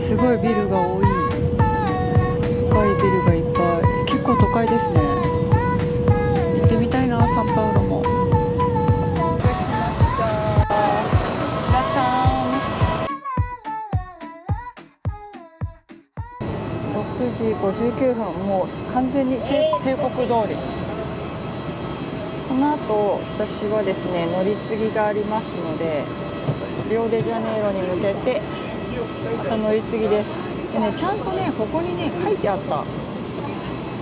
すごいビルが多い。高いビルがいっぱい。結構都会ですね。行ってみたいな、サンパウロも。6時59分、もう完全に渓谷通り。この後私はですね、乗り継ぎがありますので、リオデジャネイロに向けてまた乗り継ぎです。でね、ちゃんとね、ここにね書いてあった。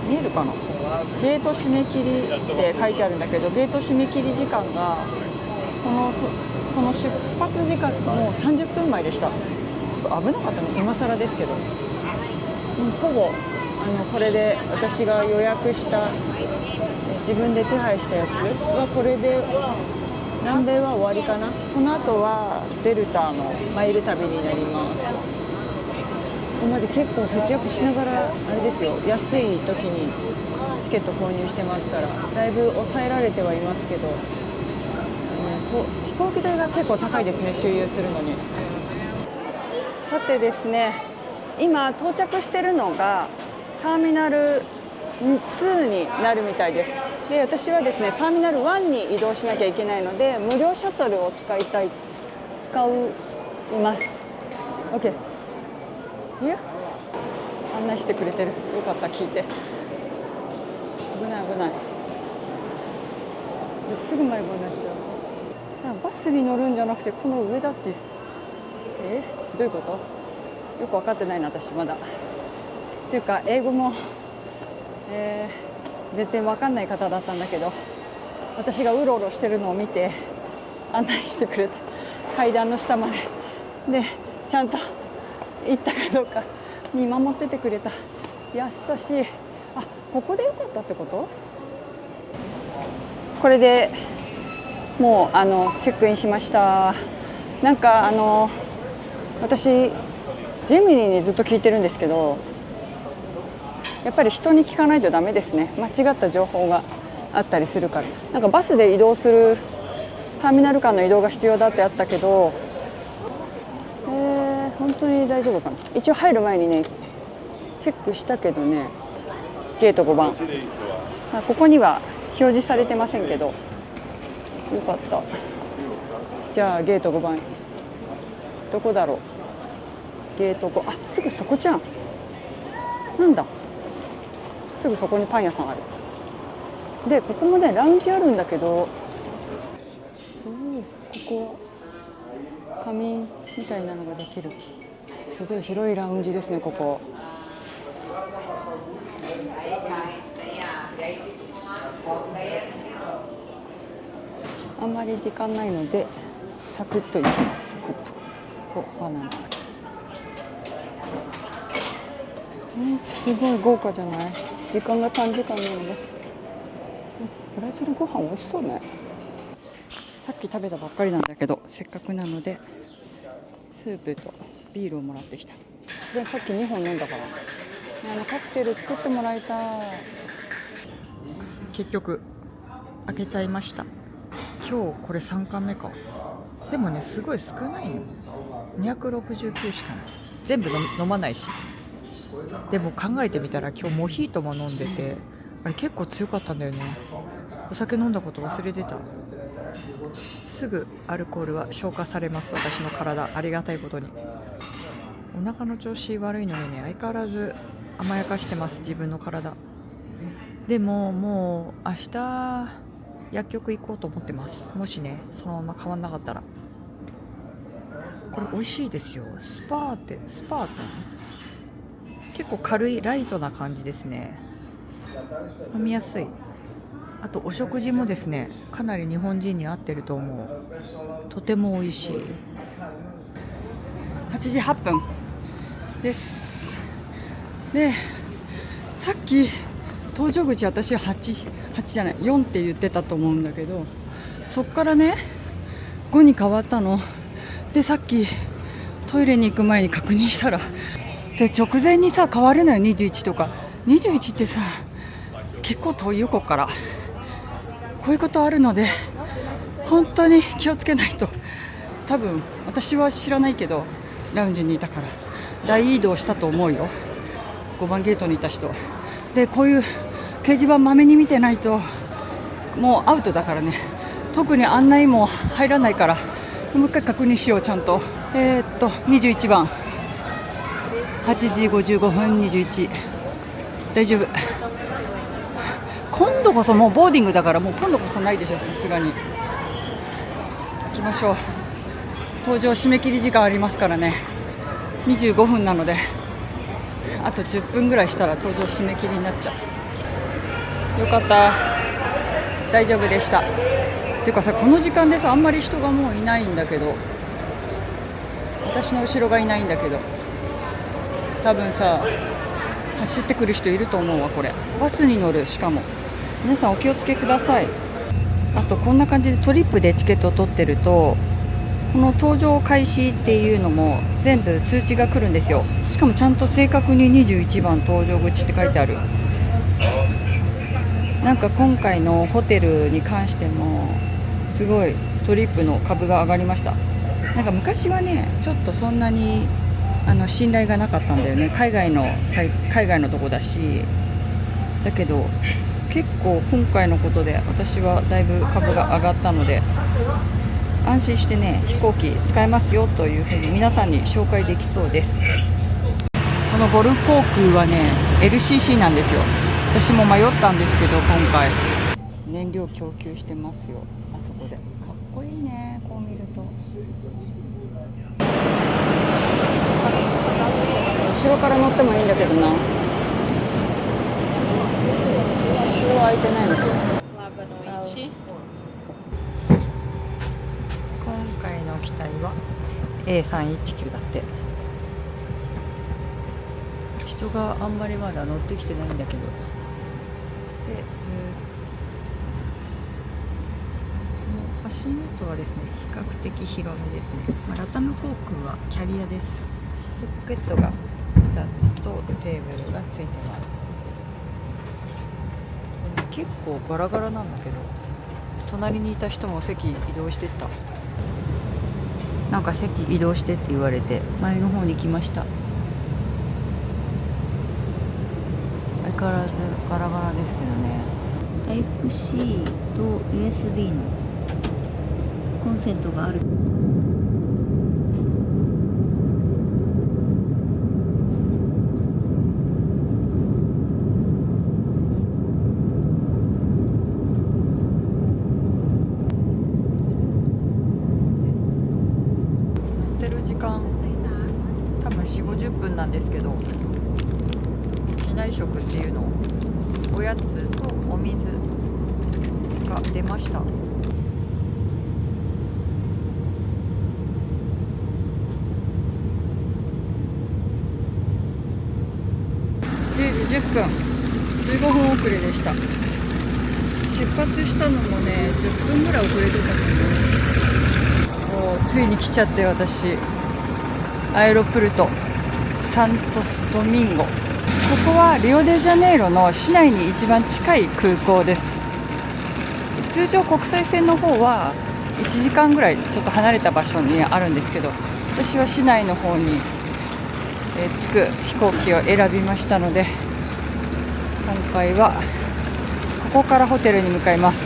見えるかな、ゲート締め切りって書いてあるんだけど、ゲート締め切り時間がこの出発時間もう30分前でした。危なかったね、今更ですけど。ほぼこれで私が予約した自分で手配したやつはこれで南米は終わりかな。この後はデルタのマイル旅になります。ここまで結構節約しながらあれですよ、安い時にチケット購入してますから、だいぶ抑えられてはいますけど、飛行機代が結構高いですね、周遊するのに。さてですね、今到着してるのがターミナル2になるみたいです。で、私はですねターミナル1に移動しなきゃいけないので、無料シャトルを使います。 OK、 いや案内してくれてる。よかった、聞いて。危ない危ない。すぐ迷子になっちゃう。バスに乗るんじゃなくてこの上だって。どういうこと？よく分かってないな、私まだ。っていうか英語も、絶対分かんない方だったんだけど、私がうろうろしてるのを見て案内してくれた。階段の下まででちゃんと行ったかどうか見守っててくれた。優しい。あ、ここでよかったってこと？これでもうチェックインしました。なんか私ジェミニにずっと聞いてるんですけど、やっぱり人に聞かないとダメですね。間違った情報があったりするから。なんかバスで移動するターミナル間の移動が必要だってあったけど、本当に大丈夫かな。一応入る前にねチェックしたけどね、ゲート5番、ここには表示されてませんけど、よかった。じゃあゲート5番どこだろう。ゲート5、あ、すぐそこじゃん。なんだ、すぐそこにパン屋さんある。で、ここもねラウンジあるんだけど、ここは仮眠みたいなのができる。すごい広いラウンジですね、ここ。あんまり時間ないのでサクッといきます。サクッと。バナナある。すごい豪華じゃない？時間が短時間なので。ブラジルご飯美味しそうね。さっき食べたばっかりなんだけど、せっかくなのでスープとビールをもらってきた。それさっき2本飲んだから、カクテル作ってもらいたい。結局開けちゃいました。今日これ3貫目か。でもね、すごい少ないよ。269しかない。全部飲まないし。でも考えてみたら今日モヒートも飲んでて、あれ結構強かったんだよね。お酒飲んだこと忘れてた。すぐアルコールは消化されます、私の体。ありがたいことに。お腹の調子悪いのにね、相変わらず甘やかしてます、自分の体。でももう明日薬局行こうと思ってます。もしねそのまま変わんなかったら。これ美味しいですよ。スパーテ結構軽いライトな感じですね。飲みやすい。あとお食事もですね、かなり日本人に合ってると思う。とても美味しい。8時8分ですで、さっき搭乗口私8じゃない4って言ってたと思うんだけど、そっからね5に変わったので、さっきトイレに行く前に確認したら、で直前にさ変わるのよ、21とか。21ってさ結構遠いよ、こっから。こういうことあるので本当に気をつけないと。多分私は知らないけどラウンジにいたから大移動したと思うよ。5番ゲートにいた人で、こういう掲示板まめに見てないともうアウトだからね。特に案内も入らないから、もう一回確認しようちゃんと。21番8時55分21、大丈夫。今度こそもうボーディングだから、もう今度こそないでしょ、さすがに。行きましょう。搭乗締め切り時間ありますからね。25分なので、あと10分ぐらいしたら搭乗締め切りになっちゃう。よかった、大丈夫でした。ていうかさ、この時間でさ、あんまり人がもういないんだけど、私の後ろがいないんだけど、多分さ走ってくる人いると思うわ。これバスに乗る。しかも皆さんお気をつけください。あとこんな感じでトリップでチケットを取ってると、この搭乗開始っていうのも全部通知が来るんですよ。しかもちゃんと正確に21番搭乗口って書いてある。なんか今回のホテルに関してもすごいトリップの株が上がりました。なんか昔はね、ちょっとそんなに信頼がなかったんだよね。海外のとこだし。だけど結構今回のことで私はだいぶ株が上がったので、安心してね、飛行機使えますよというふうに皆さんに紹介できそうです。このゴルフ航空はね LCC なんですよ。私も迷ったんですけど、今回燃料供給してますよ。あそこでかっこいいね、こう見ると。後ろから乗ってもいいんだけどな。後ろ空いてないのか。今回の機体は A319 だって。人があんまりまだ乗ってきてないんだけど、で、足元はですね、比較的広めですね。ラタム航空はキャリアです。ポケットが2つとテーブルがついてます。でね、結構ガラガラなんだけど、隣にいた人も席移動してった。なんか席移動してって言われて前の方に来ました。相変わらずガラガラですけどね。タイプ C と USB のコンセントがある。乗ってる時間多分4、50分なんですけど、機内食っていうの、おやつとお水が出ました。10時10分、15分遅れでした。出発したのもね、10分ぐらい遅れてたと思う。もうついに来ちゃって、私アエロプルトサントスドミンゴ。ここはリオデジャネイロの市内に一番近い空港です。通常国際線の方は1時間ぐらいちょっと離れた場所にあるんですけど、私は市内の方に着く飛行機を選びましたので、今回はここからホテルに向かいます。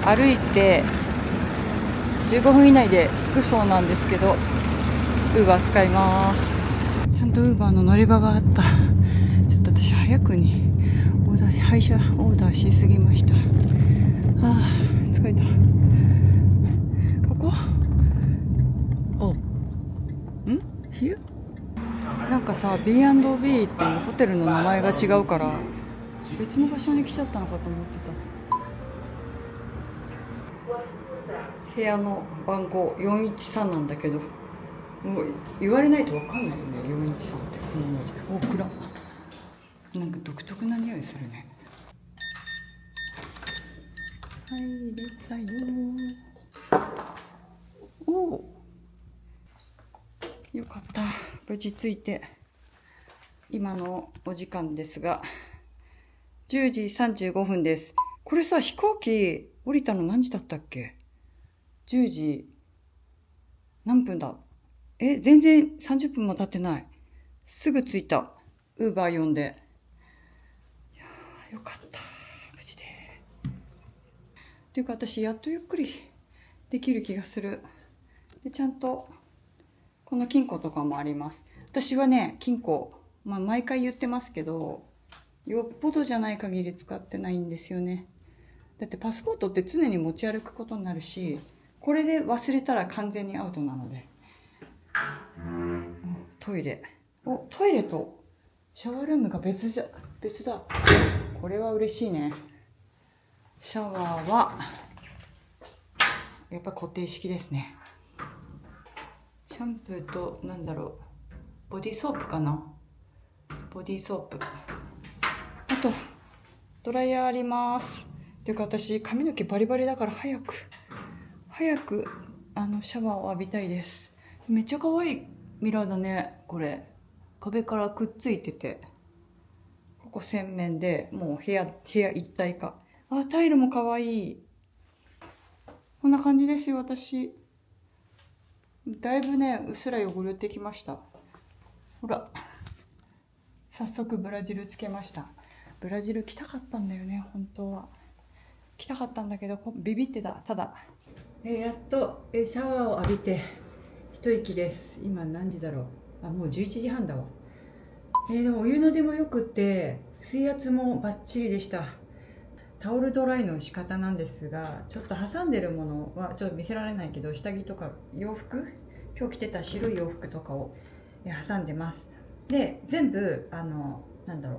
歩いて15分以内で着くそうなんですけど、ウーバー使います。ちゃんとウーバーの乗り場があった。ちょっと私早くに配車オーダーしすぎました。疲れた。ここHere？ なんかさ、 B&B っていうホテルの名前が違うから別の場所に来ちゃったのかと思ってた。部屋の番号413なんだけど、もう言われないと分かんないよね。413ってこの文字。暗っ。なんか独特な匂いするね。入れたよ。よかった、無事着いて。今のお時間ですが10時35分です。これさ、飛行機降りたの何時だったっけ。10時何分だ。全然30分も経ってない。すぐ着いた。ウーバー呼んで。いやー、よかった。無事で。っていうか私、やっとゆっくりできる気がする。で、ちゃんと、この金庫とかもあります。私はね、金庫、毎回言ってますけど、よっぽどじゃない限り使ってないんですよね。だってパスポートって常に持ち歩くことになるし、これで忘れたら完全にアウトなので。トイレ。トイレとシャワールームが別だ。これは嬉しいね。シャワーは、やっぱ固定式ですね。シャンプーと、ボディーソープかな。ボディーソープ。あと、ドライヤーあります。っていうか私、髪の毛バリバリだから早く、シャワーを浴びたいです。めっちゃ可愛いミラーだね、これ。壁からくっついてて。ここ洗面で、もう部屋一体化。タイルも可愛い。こんな感じですよ、私。だいぶね、うっすら汚れてきました。ほら。早速ブラジルつけました。ブラジル来たかったんだよね、本当は。来たかったんだけど、ビビってた。ただ。やっとシャワーを浴びて、一息です。今何時だろう。もう11時半だわ。でもお湯の出もよくって、水圧もバッチリでした。タオルドライの仕方なんですが、ちょっと挟んでるものはちょっと見せられないけど、下着とか洋服、今日着てた白い洋服とかを挟んでます。で、全部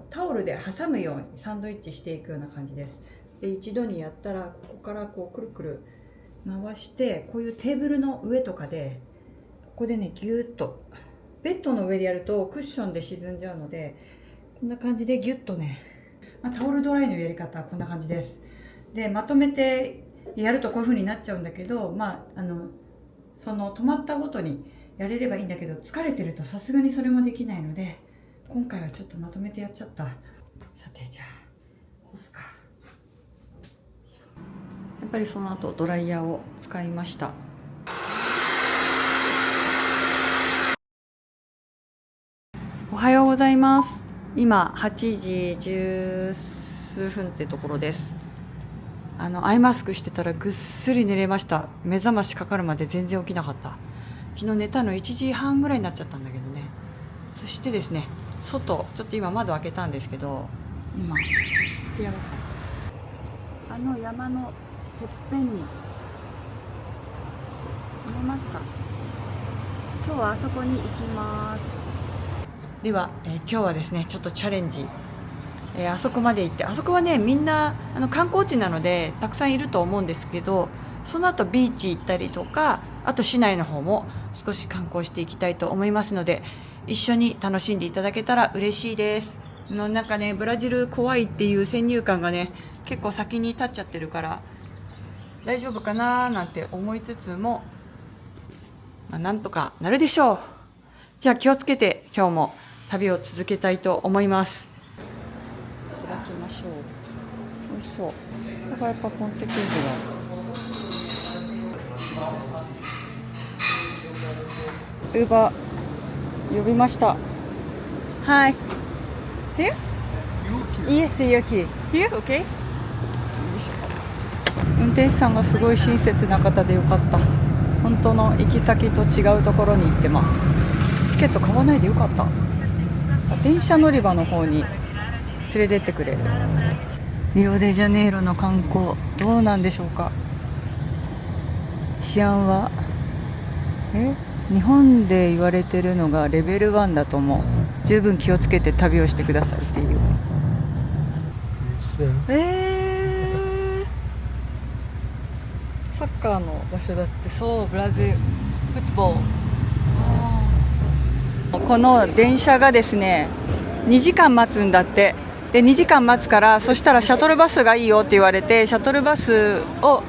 タオルで挟むようにサンドイッチしていくような感じです。で、一度にやったら、ここからこうくるくる回して、こういうテーブルの上とかで、ここでね、ギューッと、ベッドの上でやるとクッションで沈んじゃうので、こんな感じでギュッとね、タオルドライのやり方はこんな感じです。で、まとめてやるとこういう風になっちゃうんだけど、その止まったごとにやれればいいんだけど、疲れてるとさすがにそれもできないので、今回はちょっとまとめてやっちゃった。さて、じゃあ干すか。やっぱりその後ドライヤーを使いました。おはようございます。今8時10数分ってところです。アイマスクしてたらぐっすり寝れました。目覚ましかかるまで全然起きなかった。昨日寝たの1時半ぐらいになっちゃったんだけどね。そしてですね、外ちょっと今窓開けたんですけど、今山のてっぺんに見えますか。今日はあそこに行きます。では、今日はですねちょっとチャレンジ、あそこまで行って、あそこはねみんな観光地なのでたくさんいると思うんですけど、その後ビーチ行ったりとか、あと市内の方も少し観光していきたいと思いますので、一緒に楽しんでいただけたら嬉しいです。なんかね、ブラジル怖いっていう先入観がね結構先に立っちゃってるから大丈夫かななんて思いつつも、なんとかなるでしょう。じゃあ気をつけて今日も旅を続けたいと思います。いただきましょう。美味しそう。ここがやっぱポンテケーキだ。ウーバー呼びました。はい。Here? Yes, Yuki. Here? Okay? 運転手さんがすごい親切な方でよかった。本当の行き先と違うところに行ってます。チケット買わないでよかった。電車乗り場の方に連れてってくれる。リオデジャネイロの観光どうなんでしょうか。治安は日本で言われてるのがレベル1だと思う。十分気をつけて旅をしてくださいっていう。サッカーの場所だってそう。ブラジルフットボール。この電車がですね2時間待つんだって。で2時間待つから、そしたらシャトルバスがいいよって言われて、シャトルバスを、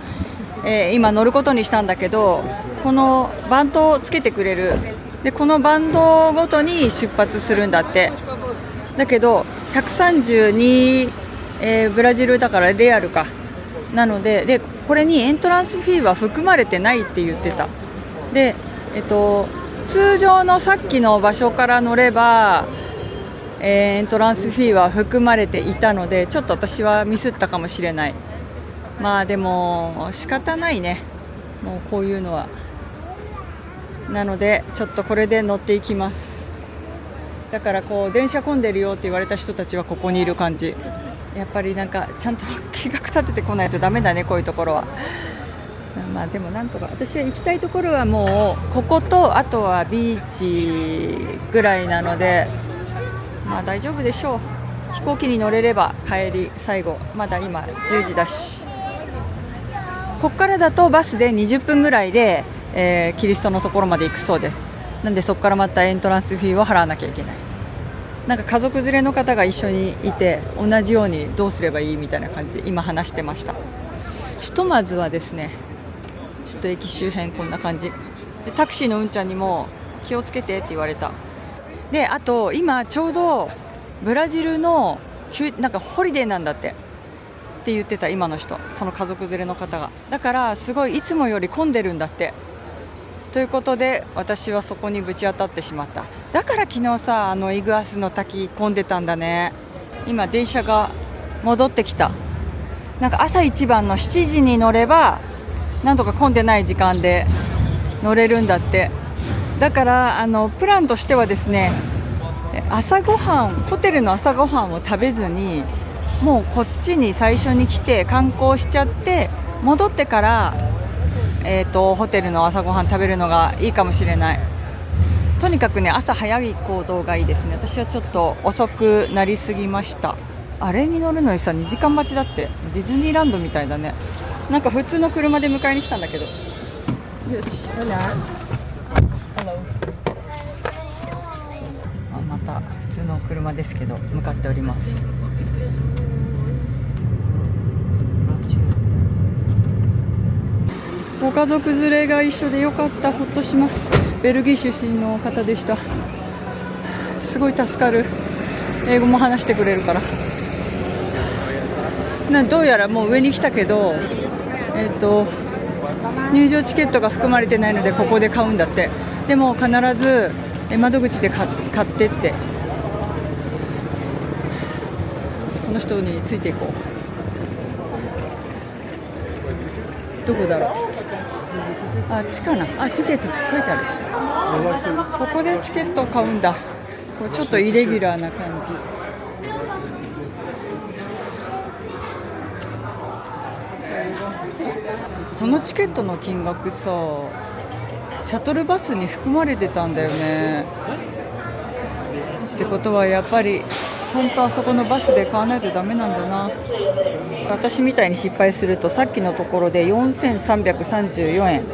今乗ることにしたんだけど、このバンドをつけてくれる。でこのバンドごとに出発するんだって。だけど132、ブラジルだからレアルかなので、これにエントランスフィーは含まれてないって言ってた。で通常のさっきの場所から乗れば、エントランスフィーは含まれていたので、ちょっと私はミスったかもしれない。まあでも仕方ないね、もうこういうのは。なのでちょっとこれで乗っていきます。だからこう電車混んでるよって言われた人たちはここにいる感じ。やっぱりなんかちゃんと計画立ててこないとダメだね、こういうところは。まあでもなんとか、私は行きたいところはもうこことあとはビーチぐらいなので、まあ大丈夫でしょう。飛行機に乗れれば帰り最後、まだ今10時だし、こっからだとバスで20分ぐらいで、キリストのところまで行くそうです。なんでそこからまたエントランスフィーを払わなきゃいけない。なんか家族連れの方が一緒にいて、同じようにどうすればいいみたいな感じで今話してました。ひとまずはですね、ちょっと駅周辺こんな感じで、タクシーのうんちゃんにも気をつけてって言われた。であと今ちょうどブラジルのなんかホリデーなんだって言ってた、今の人、その家族連れの方が。だからすごいいつもより混んでるんだってということで、私はそこにぶち当たってしまった。だから昨日さ、イグアスの滝混んでたんだね。今電車が戻ってきた。なんか朝一番の7時に乗ればなんとか混んでない時間で乗れるんだって。だからプランとしてはですね、朝ごはん、ホテルの朝ごはんを食べずに、もうこっちに最初に来て観光しちゃって、戻ってからホテルの朝ごはん食べるのがいいかもしれない。とにかくね、朝早い行動がいいですね。私はちょっと遅くなりすぎました。あれに乗るのにさ、2時間待ちだって。ディズニーランドみたいだね。なんか普通の車で迎えに来たんだけど。よし、また普通の車ですけど向かっております。ご家族連れが一緒でよかった。ほっとします。ベルギー出身の方でした。すごい助かる。英語も話してくれるから。どうやらもう上に来たけど、入場チケットが含まれてないのでここで買うんだって。でも必ず窓口で買ってって。この人についていこう。どこだろう。あっちかな。あ、チケット書いてある。ここでチケットを買うんだ。これちょっとイレギュラーな感じ。このチケットの金額さ、シャトルバスに含まれてたんだよね。ってことはやっぱり本当あそこのバスで買わないとダメなんだな。私みたいに失敗するとさっきのところで4334円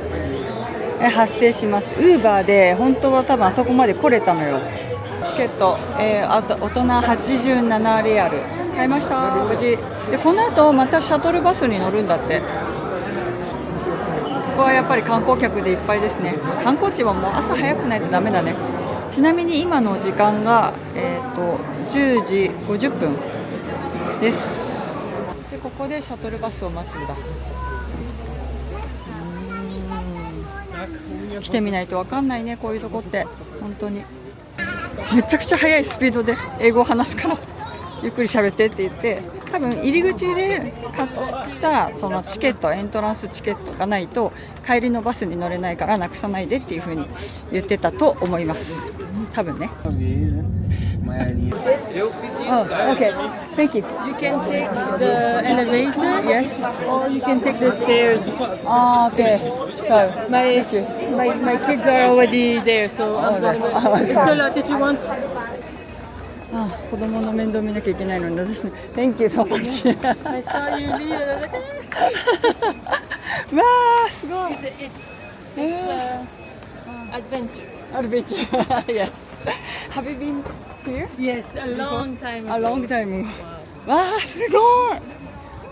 発生します。ウーバーで本当は多分あそこまで来れたのよ。チケット、あと大人87レアル買いました。無事で、この後またシャトルバスに乗るんだって。ここはやっぱり観光客でいっぱいですね。観光地はもう朝早くないとダメだね。ちなみに今の時間が、10時50分です。でここでシャトルバスを待つんだ。来てみないと分かんないね、こういうとこって。本当にめちゃくちゃ速いスピードで英語を話すからゆっくり喋ってって言って、多分入り口で買ったそのチケット、エントランスチケットがないと帰りのバスに乗れないからなくさないでっていう風に言ってたと思います。多分ね。Oh, okay. Thank you. You can take the elevator, Yes. or you can take the stairs. Oh, okay. So, My kids are already there, so I'm going to. It's a lot if you want. 子供の面倒見なきゃいけないのに私ね。Thank you so much. I saw you leave. And I was like, わー、すごい。it's adventure. Adventure. Yes. Have you been here? Yes, a long time ago. A long time. わー、すごい。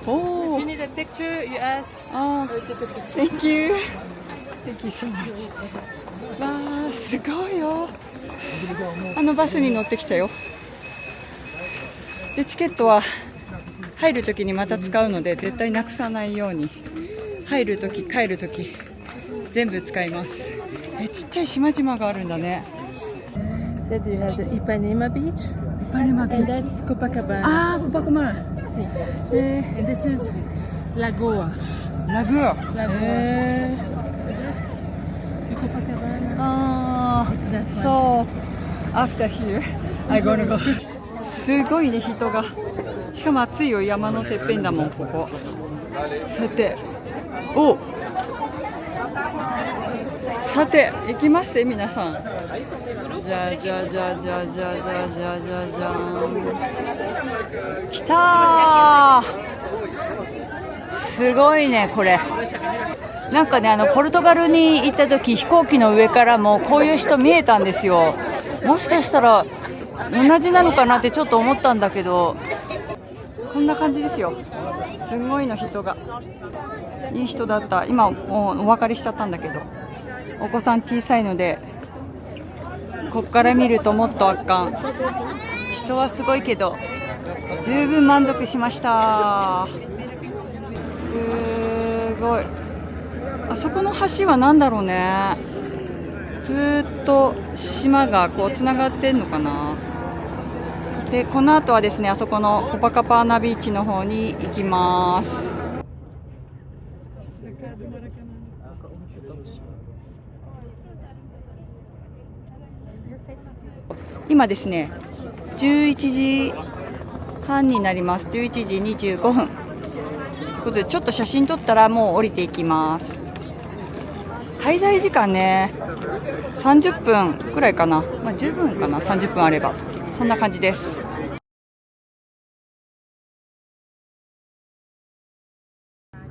お If you need a picture, you ask. あ I'll take a picture. Thank you. Thank you so much. わー、すごいよ。バスに乗ってきたよ。でチケットは入るときにまた使うので絶対なくさないように、入るとき帰るとき全部使います。ちっちゃい島々があるんだね。 Then you have the Ipanema Beach. パレマ And that's Copacabana. あー、コパコマ See. And this is Lagoa. ラグー Lagoa. The Copacabana. あ It's that ー、 one. そう After here I gonna go すごいね、人が。しかも暑いよ、山のてっぺんだもん、ここ。さて、お、さて、行きますね、皆さん。じゃじゃじゃじゃじゃじゃじゃじゃじゃーん。来たー。すごいね、これ。なんかね、ポルトガルに行った時、飛行機の上からもこういう人見えたんですよ。もしかしたら同じなのかなってちょっと思ったんだけど、こんな感じですよ。すごいの、人が。いい人だった。今お別れしちゃったんだけど、お子さん小さいので、こっから見るともっと圧巻。人はすごいけど十分満足しました。すごい。あそこの橋は何だろうね。ずーっと島がこうつながってんのかな。でこの後はですね、あそこのコパカパーナビーチの方に行きます。今ですね、11時半になります。11時25分ということで、ちょっと写真撮ったらもう降りていきます。滞在時間ね、30分くらいかな。まあ十分かな、30分あれば。そんな感じです。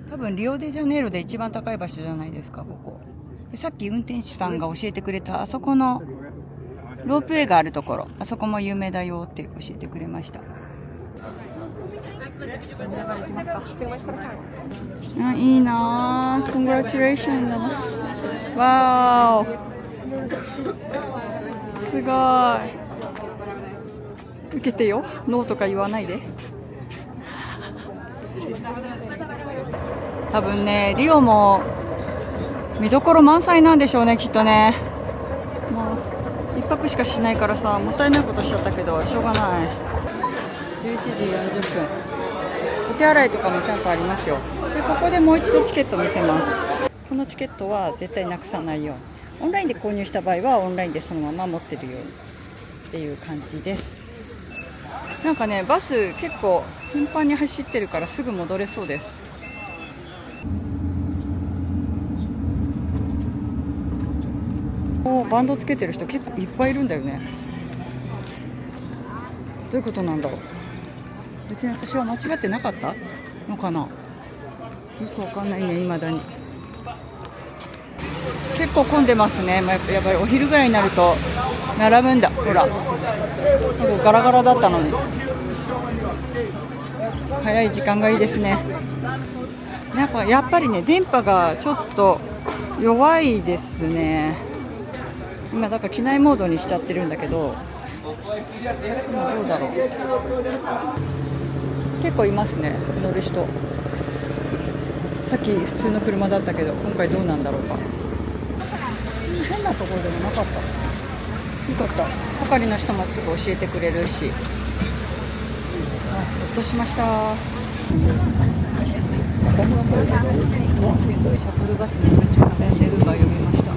多分リオデジャネイロで一番高い場所じゃないですか、ここ。でさっき運転手さんが教えてくれたあそこのロープウェイがあるところ、あそこも有名だよって教えてくれました。あ、いいなぁ。コングラチュレーションだな。わーお、すごい。受けてよ、ノーとか言わないで。多分ね、リオも見どころ満載なんでしょうね、きっとね。もう1泊しかしないからさ、もったいないことしちゃったけどしょうがない。11時40分、お手洗いとかもちゃんとありますよ。でここでもう一度チケット見せます。このチケットは絶対なくさないように、オンラインで購入した場合はオンラインでそのまま持ってるようにっていう感じです。なんかね、バス結構頻繁に走ってるからすぐ戻れそうです。バンドつけてる人結構いっぱいいるんだよね。どういうことなんだろう。別に私は間違ってなかったのかな。よくわかんないね、未だに。結構混んでますね。やっぱりお昼ぐらいになると並ぶんだ。ほら、ガラガラだったのに。早い時間がいいですね。やっぱりね、電波がちょっと弱いですね。今だから機内モードにしちゃってるんだけど、今どうだろう。結構いますね、乗る人。さっき普通の車だったけど、今回どうなんだろうか。変なところでもなかった。よかった。係の人もすぐ教えてくれるし、ほっとしました。シャトルバスに乗る中華電でウーバー呼びました。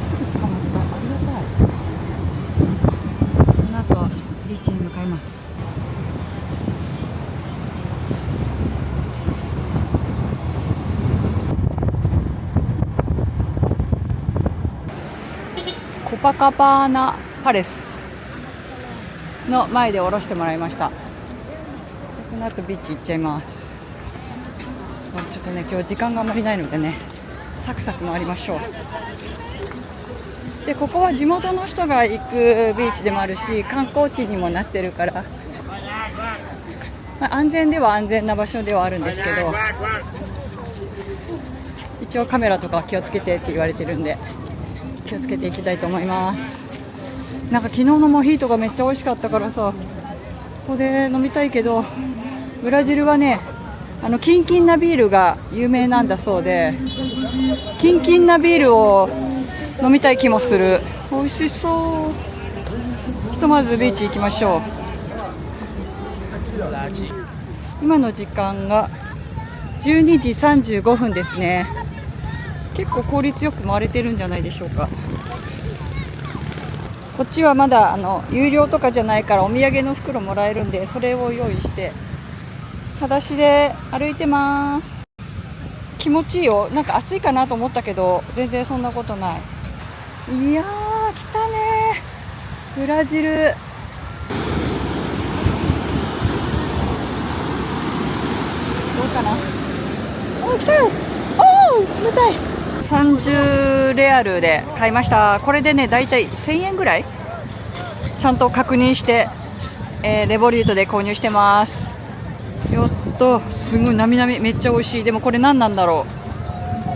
すぐ捕まった。ありがたい。この後はビーチに向かいます。コパカパーナパレスの前で降ろしてもらいました。この後ビーチ行っちゃいます。ちょっとね、今日時間があまりないのでね、サクサク回りましょう。でここは地元の人が行くビーチでもあるし、観光地にもなってるから、安全では安全な場所ではあるんですけど、一応カメラとか気をつけてって言われてるんで、気をつけていきたいと思います。なんか昨日のモヒートがめっちゃ美味しかったからさ、ここで飲みたいけど、ブラジルはね、キンキンなビールが有名なんだそうで、キンキンなビールを飲みたい気もする。美味しそう。ひとまずビーチ行きましょう。今の時間が12時35分ですね。結構効率よく回れてるんじゃないでしょうか。こっちはまだ有料とかじゃないからお土産の袋もらえるんで、それを用意して裸足で歩いてます。気持ちいいよ。なんか暑いかなと思ったけど全然そんなことない。いやー来たねブラジル。どうかな。おー来たよ。おー冷たい。30レアルで買いました。これでねだいたい1000円ぐらいちゃんと確認して、レボリュートで購入してます。よっとすごいなみなみめっちゃ美味しい。でもこれ何なんだろ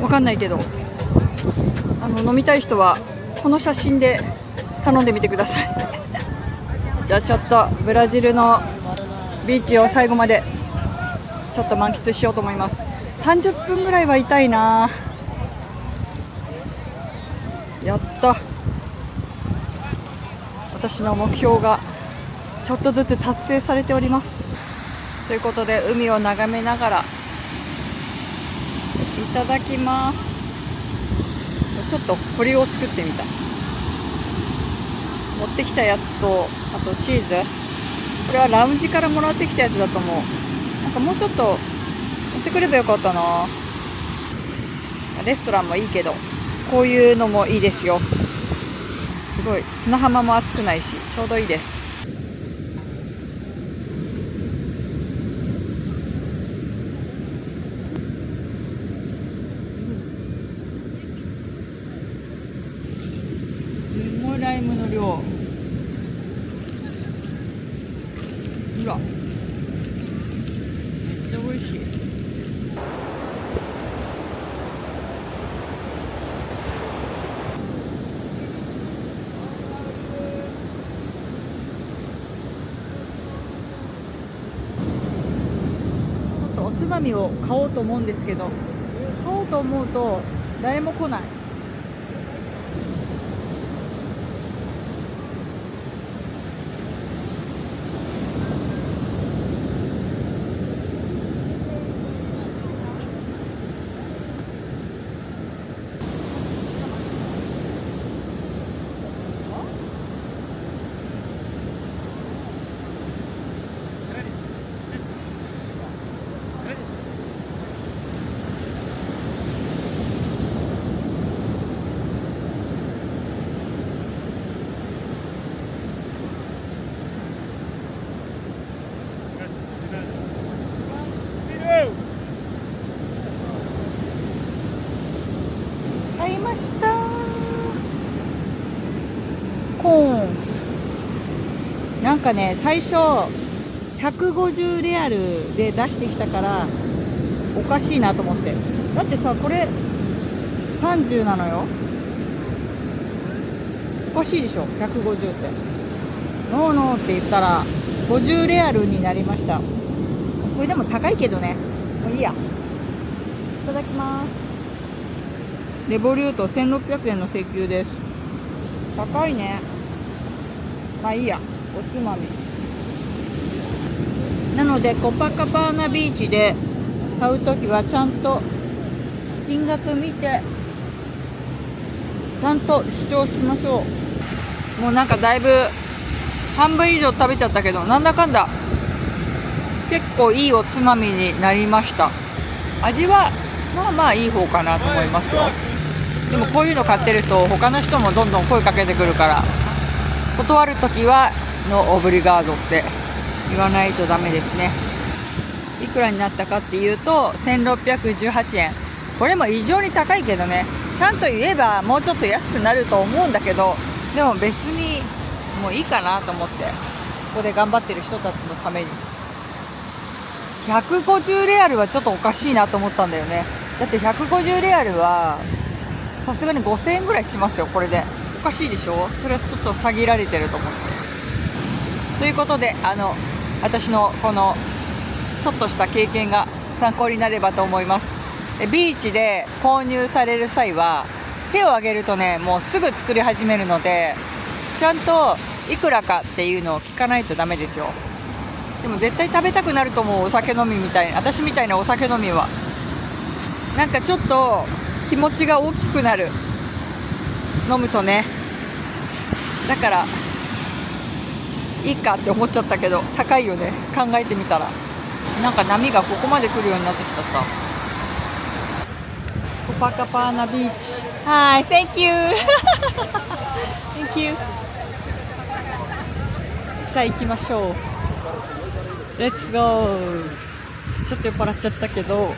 うわかんないけど、飲みたい人はこの写真で頼んでみてくださいじゃあちょっとブラジルのビーチを最後までちょっと満喫しようと思います。30分ぐらいはいたいな。やった。私の目標がちょっとずつ達成されております。ということで海を眺めながらいただきます。ちょっとこれを作ってみた。持ってきたやつとあとチーズ、これはラウンジからもらってきたやつだと思う。なんかもうちょっと持ってくればよかったな。レストランもいいけどこういうのもいいですよ。すごい砂浜も暑くないしちょうどいいです。すごいライムの量。ほらめっちゃ美味しい。おつまみを買おうと思うんですけど、買おうと思うと誰も来ない。買いました。コーン。なんかね最初150レアルで出してきたからおかしいなと思って。だってさこれ30なのよ。おかしいでしょ150って。ノーノーって言ったら50レアルになりました。これでも高いけどね、もういいや。いただきます。レボリュート1600円の請求です。高いね。まあいいや、おつまみなのでコパカバーナビーチで買うときはちゃんと金額見てちゃんと主張しましょう。もうなんかだいぶ半分以上食べちゃったけど、なんだかんだ結構いいおつまみになりました。味はまあまあいい方かなと思いますよ。でもこういうの買ってると他の人もどんどん声かけてくるから、断るときはノーオブリガードって言わないとダメですね。いくらになったかっていうと1618円。これも異常に高いけどね、ちゃんと言えばもうちょっと安くなると思うんだけど、でも別にもういいかなと思って、ここで頑張ってる人たちのために。150レアルはちょっとおかしいなと思ったんだよね。だって150レアルはさすがに5000円ぐらいしますよ。これでおかしいでしょ。それはちょっと詐欺られてると思って。ということで私のこのちょっとした経験が参考になればと思います。ビーチで購入される際は手を挙げるとねもうすぐ作り始めるので、ちゃんといくらかっていうのを聞かないとダメですよ。でも絶対食べたくなると思う。お酒飲みみたいな、私みたいなお酒飲みはなんかちょっと気持ちが大きくなる、飲むとね。だからいいかって思っちゃったけど、高いよね、考えてみたら。なんか波がここまで来るようになってきたさ。コパカパーナビーチ。はい、Thank you Thank you。 さあ行きましょう。 Let's go。 ちょっと酔っ払っちゃったけど、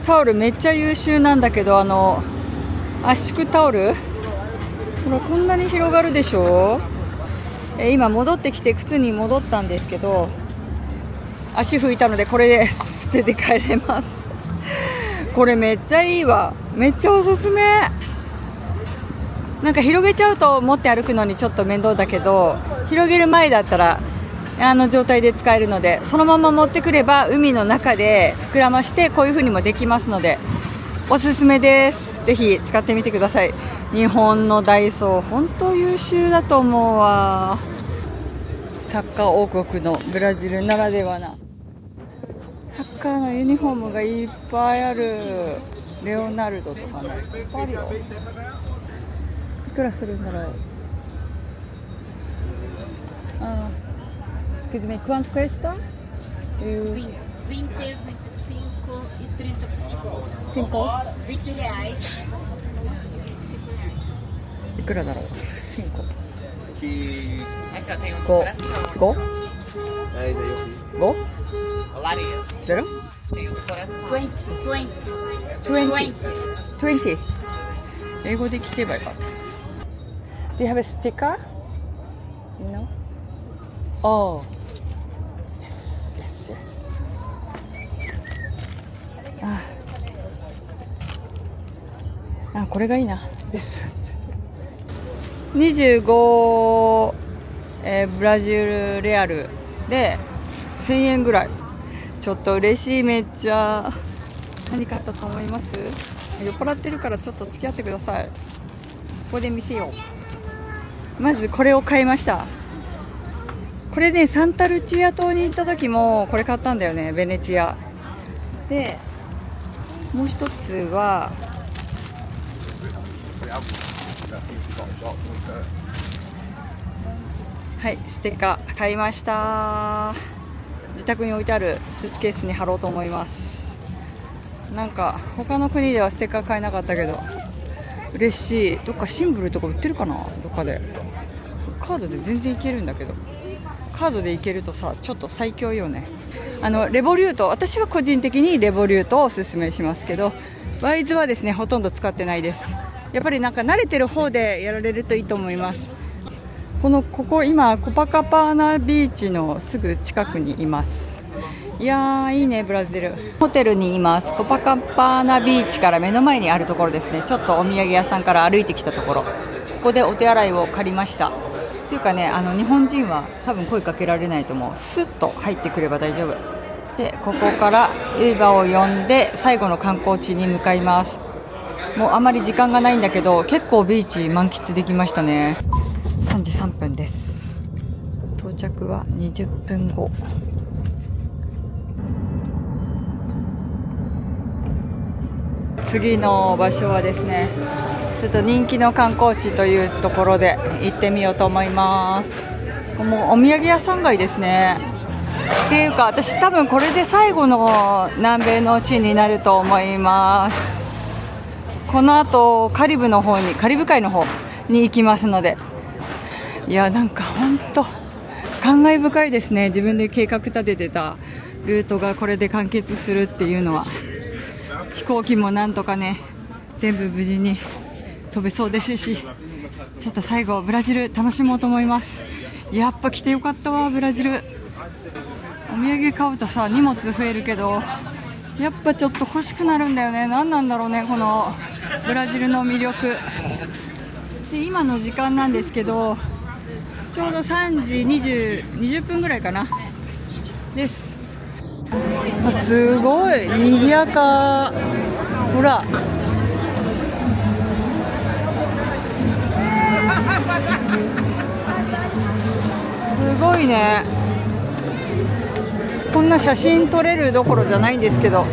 タオルめっちゃ優秀なんだけど、圧縮タオルほらこんなに広がるでしょ。今戻ってきて靴に戻ったんですけど、足拭いたのでこれで捨てて帰れます。これめっちゃいいわ、めっちゃおすすめ。なんか広げちゃうと持って歩くのにちょっと面倒だけど、広げる前だったら状態で使えるので、そのまま持ってくれば海の中で膨らましてこういう風にもできますのでおすすめです。ぜひ使ってみてください。日本のダイソー本当優秀だと思うわ。サッカー王国のブラジルならではなサッカーのユニフォームがいっぱいある。レオナルドとかね、いっぱいあるよ。いくらするんだろう。Excuse me, quanto custa? 20, 25 e 30 futebol. 20 reais. 25 reais. いくらだろう。5 Aqui, ó, tem um 5 coração. 5 5 Olaria. 0 Tem um coração. 20 20 英語で聞けばよかった。Do you have a sticker? No? Oh. Yes, yes, yes. これがいいな。です。25、ブラジルレアルで1000円ぐらい。ちょっと嬉しい、めっちゃ。何買ったと思います？酔っ払ってるからちょっと付き合ってください。ここで見せよう。まずこれを買いました。これね、サンタルチア島に行った時もこれ買ったんだよね、ベネチアで。もう一つははい、ステッカー買いました。自宅に置いてあるスーツケースに貼ろうと思います。なんか他の国ではステッカー買えなかったけど嬉しい。どっかシンブルとか売ってるかな、どっかで。カードで全然いけるんだけど、カードでいけるとさ、ちょっと最強よね。レボリュート、私は個人的にレボリュートをおすすめしますけど、ワイズはですねほとんど使ってないです。やっぱりなんか慣れてる方でやられるといいと思います。ここ今コパカパーナビーチのすぐ近くにいます。いやーいいね、ブラジル。ホテルにいます。コパカパーナビーチから目の前にあるところですね。ちょっとお土産屋さんから歩いてきたところ、ここでお手洗いを借りました。っていうかね、日本人は多分声かけられないと思う。スッと入ってくれば大丈夫で、ここからウーバーを呼んで最後の観光地に向かいます。もうあまり時間がないんだけど結構ビーチ満喫できましたね。3時3分です。到着は20分後。次の場所はですね、ちょっと人気の観光地というところで行ってみようと思います。もうお土産屋さん街ですね。っていうか私多分これで最後の南米の地になると思います。この後カリブ海の方に行きますので、いやなんか本当感慨深いですね。自分で計画立ててたルートがこれで完結するっていうのは。飛行機もなんとかね全部無事に飛べそうですし、ちょっと最後ブラジル楽しもうと思います。やっぱ来てよかったわ、ブラジル。お土産買うとさ荷物増えるけどやっぱちょっと欲しくなるんだよね。何なんだろうね、このブラジルの魅力。で今の時間なんですけど、ちょうど3時20分ぐらいかなです。すごい賑やか。ほら、すごいね。こんな写真撮れるどころじゃないんですけど、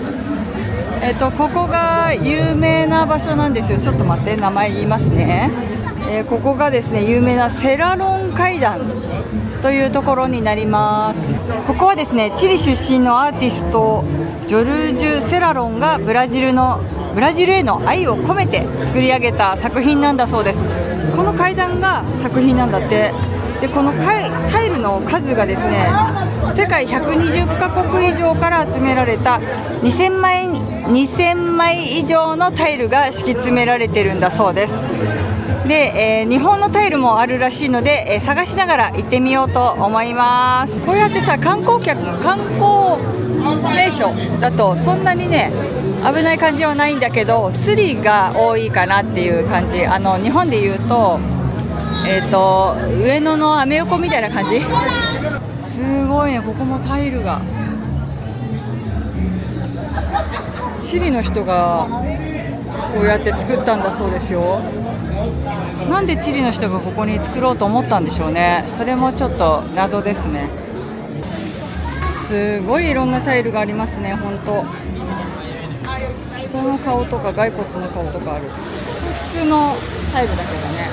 ここが有名な場所なんですよ。ちょっと待って、名前言いますね。ここがですね、有名なセラロン階段というところになります。ここはですね、チリ出身のアーティストジョルジュ・セラロンがブラジルへの愛を込めて作り上げた作品なんだそうです。この階段が作品なんだって。でこのタイルの数がですね、世界120カ国以上から集められた2000枚以上のタイルが敷き詰められてるんだそうです。で、日本のタイルもあるらしいので、探しながら行ってみようと思います。こうやってさ、観光名所だとそんなにね危ない感じはないんだけど、スリが多いかなっていう感じ。日本でいうと上野のアメ横みたいな感じ。すごいね、ここもタイルが。チリの人がこうやって作ったんだそうですよ。なんでチリの人がここに作ろうと思ったんでしょうね。それもちょっと謎ですね。すごいいろんなタイルがありますね。本当、人の顔とか骸骨の顔とかある。普通のタイルだけどね。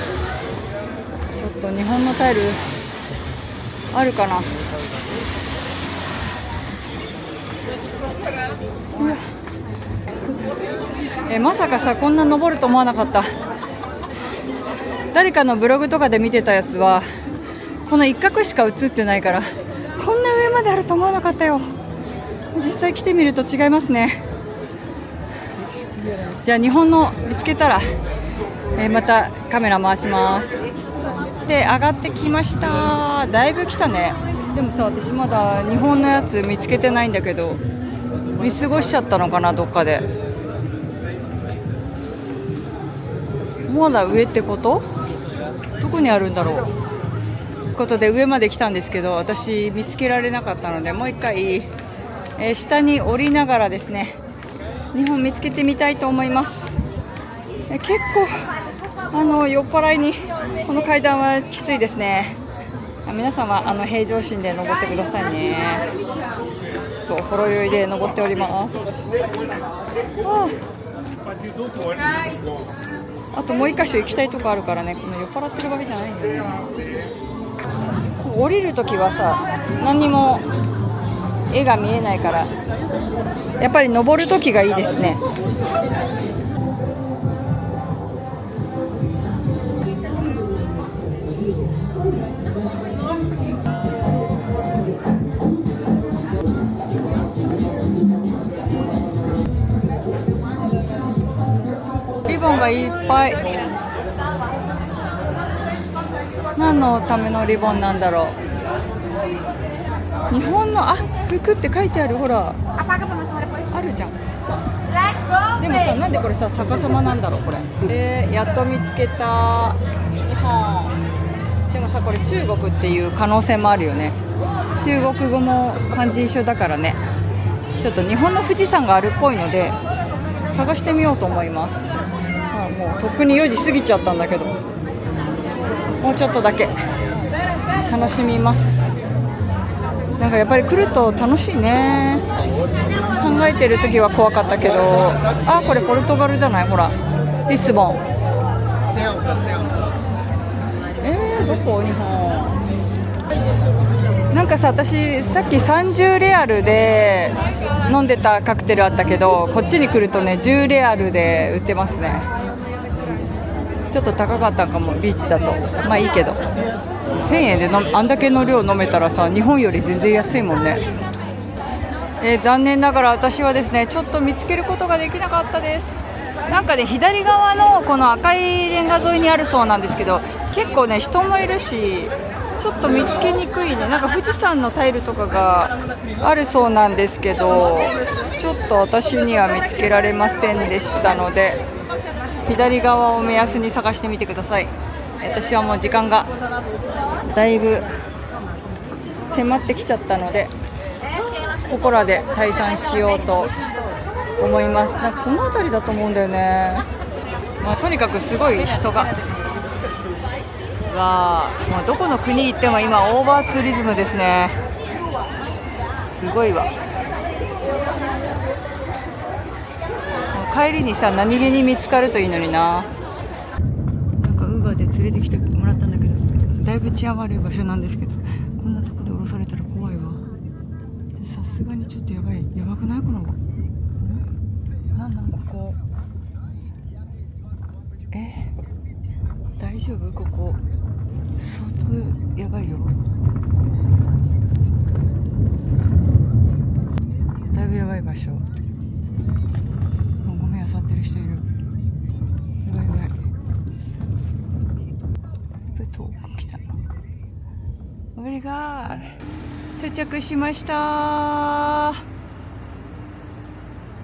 ちょっと日本のタイルあるかな。まさかさ、こんな登ると思わなかった。誰かのブログとかで見てたやつはこの一角しか映ってないから、こんな上まであると思わなかったよ。実際来てみると違いますね。じゃあ日本の見つけたら、またカメラ回します。で、上がってきました。だいぶ来たね。でもさ、私まだ日本のやつ見つけてないんだけど、見過ごしちゃったのかな、どっかで。まだ上ってこと？どこにあるんだろう。ということで上まで来たんですけど、私見つけられなかったので、もう一回、下に降りながらですね、日本見つけてみたいと思います。結構酔っ払いにこの階段はきついですね。皆さんは平常心で登ってくださいね。ちょっとほろ酔いで登っております。あともう一箇所行きたいとこあるからね。この酔っ払ってるわけじゃないんだよね。降りるときはさ、何にも絵が見えないから、やっぱり登るときがいいですね。リボンがいっぱい。何のためのリボンなんだろう。日本の服って書いてある。ほらあるじゃん。でもさ、なんでこれさ逆さまなんだろうこれ。で、やっと見つけた日本。でもさ、これ中国っていう可能性もあるよね。中国語も漢字一緒だからね。ちょっと日本の富士山があるっぽいので探してみようと思います。もうとっくに4時過ぎちゃったんだけど、もうちょっとだけ楽しみます。なんかやっぱり来ると楽しいね。考えてる時は怖かったけど、これポルトガルじゃない。ほらリスボン。どこ日本。なんかさ、私さっき30レアルで飲んでたカクテルあったけど、こっちに来るとね10レアルで売ってますね。ちょっと高かったかも、ビーチだと。まあいいけど、1000円であんだけの量飲めたらさ、日本より全然安いもんね。残念ながら私はですね、ちょっと見つけることができなかったです。なんかね、左側のこの赤いレンガ沿いにあるそうなんですけど、結構ね人もいるし、ちょっと見つけにくいね。なんか富士山のタイルとかがあるそうなんですけど、ちょっと私には見つけられませんでしたので、左側を目安に探してみてください。私はもう時間がだいぶ迫ってきちゃったので、ここらで退散しようと思います。なんかこの辺りだと思うんだよね。とにかくすごい人が、もうどこの国行っても今オーバーツーリズムですね。すごいわ。もう帰りにさ、何気に見つかるといいのにな。なんかウーバーで連れてきてもらったんだけど、だいぶ治安悪い場所なんですけど、こんなとこで降ろされたら怖いわ。さすがにちょっとやばくないこの子。なんここ。大丈夫ここ。相当やばいよ。だいぶやばい場所。ごめん、漁ってる人いる。やばい。だいぶ遠く来た。オブリガー到着しました。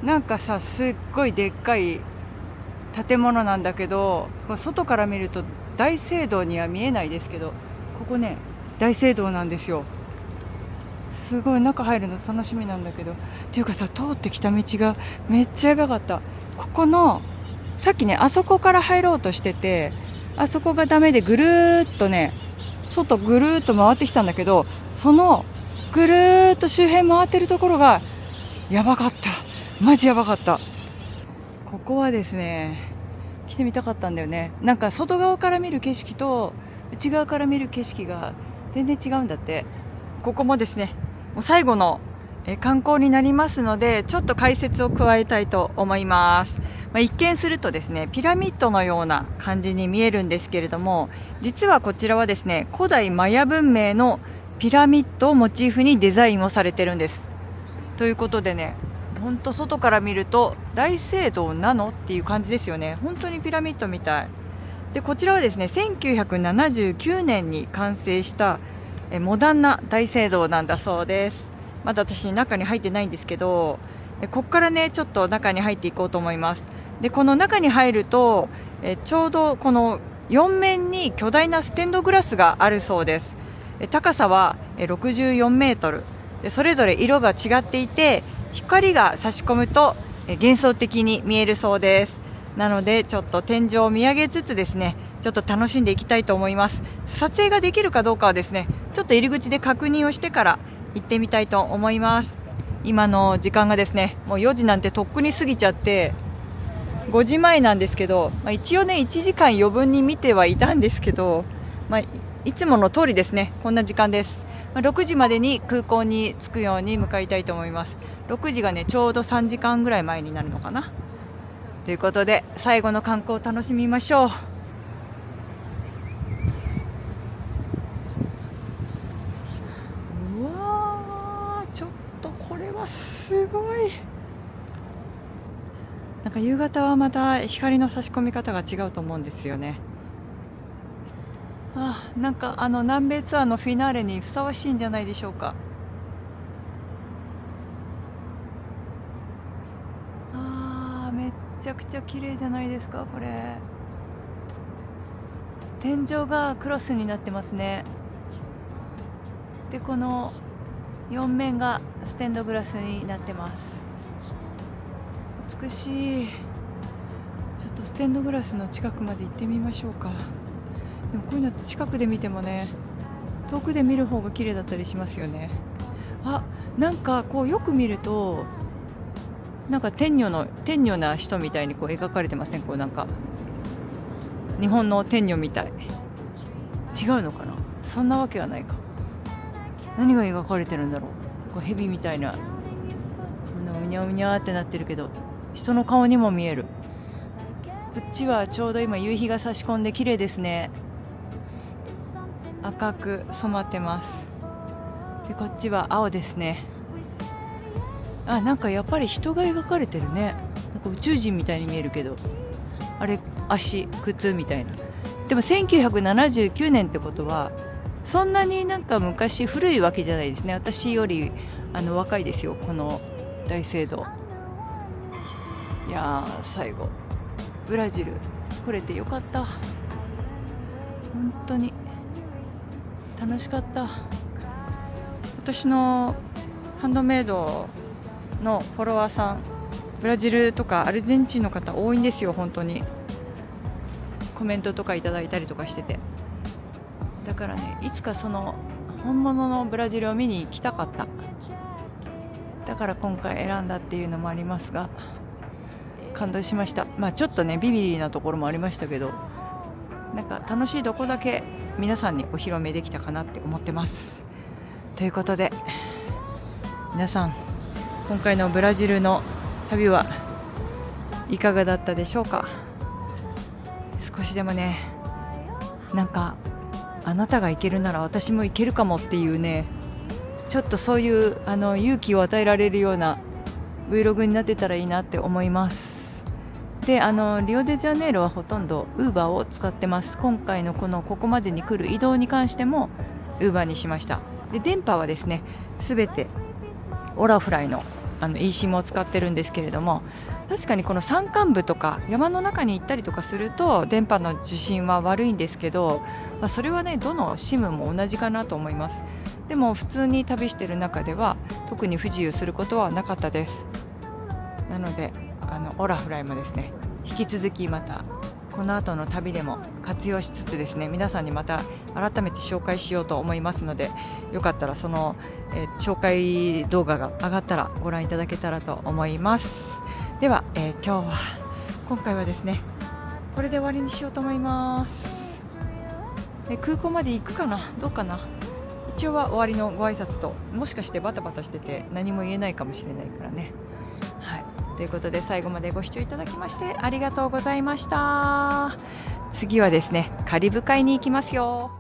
なんかさ、すっごいでっかい建物なんだけど、外から見ると大聖堂には見えないですけど、ここね、大聖堂なんですよ。すごい中入るの楽しみなんだけど、っていうかさ、通ってきた道がめっちゃやばかった。ここのさっきね、あそこから入ろうとしてて、あそこがダメでぐるーっとね、外ぐるーっと回ってきたんだけど、そのぐるーっと周辺回ってるところがやばかった。マジやばかった。ここはですね、来てみたかったんだよね。なんか外側から見る景色と内側から見る景色が全然違うんだって。ここもですね、もう最後の観光になりますので、ちょっと解説を加えたいと思います。一見するとですね、ピラミッドのような感じに見えるんですけれども、実はこちらはですね、古代マヤ文明のピラミッドをモチーフにデザインをされてるんです。ということでね、本当外から見ると大聖堂なのっていう感じですよね。本当にピラミッドみたいで、こちらはですね、1979年に完成したモダンな大聖堂なんだそうです。まだ私中に入ってないんですけど、ここからねちょっと中に入っていこうと思います。で、この中に入るとちょうどこの4面に巨大なステンドグラスがあるそうです。高さは64メートルで、それぞれ色が違っていて、光が差し込むと幻想的に見えるそうです。なのでちょっと天井を見上げつつですね、ちょっと楽しんでいきたいと思います。撮影ができるかどうかはですね、ちょっと入り口で確認をしてから行ってみたいと思います。今の時間がですね、もう4時なんてとっくに過ぎちゃって5時前なんですけど、一応ね1時間余分に見てはいたんですけど、いつもの通りですね、こんな時間です。6時までに空港に着くように向かいたいと思います。6時がねちょうど3時間ぐらい前になるのかな。ということで最後の観光を楽しみましょう。うわー、ちょっとこれはすごい。なんか夕方はまた光の差し込み方が違うと思うんですよね。なんか南米ツアーのフィナーレにふさわしいんじゃないでしょうか。めっちゃくちゃ綺麗じゃないですか。これ天井がクロスになってますね。で、この4面がステンドグラスになってます。美しい。ちょっとステンドグラスの近くまで行ってみましょうか。でもこういうのって近くで見てもね、遠くで見る方が綺麗だったりしますよね。なんかこうよく見ると、なんか天女な人みたいにこう描かれてません？こうなんか日本の天女みたい。違うのかな？そんなわけはないか。何が描かれてるんだろう。こう蛇みたいな、こんなうにゃうにゃってなってるけど、人の顔にも見える。こっちはちょうど今夕日が差し込んで綺麗ですね。赤く染まってます。で、こっちは青ですね。なんかやっぱり人が描かれてるね。なんか宇宙人みたいに見えるけど、あれ足靴みたいな。でも1979年ってことはそんなになんか昔古いわけじゃないですね。私より若いですよ、この大聖堂。いやー、最後ブラジル来れてよかった。本当に楽しかった。私のハンドメイドのフォロワーさん、ブラジルとかアルゼンチンの方多いんですよ。本当にコメントとかいただいたりとかしてて、だからね、いつかその本物のブラジルを見に行きたかった。だから今回選んだっていうのもありますが、感動しました。ちょっとねビビリなところもありましたけど、なんか楽しいどこだけ皆さんにお披露目できたかなって思ってます。ということで皆さん、今回のブラジルの旅はいかがだったでしょうか。少しでもね、なんかあなたが行けるなら私も行けるかもっていうね、ちょっとそういう勇気を与えられるような Vlog になってたらいいなって思います。で、リオデジャネイロはほとんど Uber を使ってます。今回のここまでに来る移動に関しても Uber にしました。で、電波はですね、すべてオラフライのeSIM を使ってるんですけれども、確かにこの山間部とか山の中に行ったりとかすると電波の受信は悪いんですけど、それはねどの SIM も同じかなと思います。でも普通に旅してる中では特に不自由することはなかったです。なのでオラフライもですね、引き続きまたこの後の旅でも活用しつつですね、皆さんにまた改めて紹介しようと思いますので、よかったらその、紹介動画が上がったらご覧いただけたらと思います。では、今回はですねこれで終わりにしようと思います。空港まで行くかなどうかな。一応は終わりのご挨拶と、もしかしてバタバタしてて何も言えないかもしれないからね。はい、ということで最後までご視聴いただきましてありがとうございました。次はですねカリブ海に行きますよ。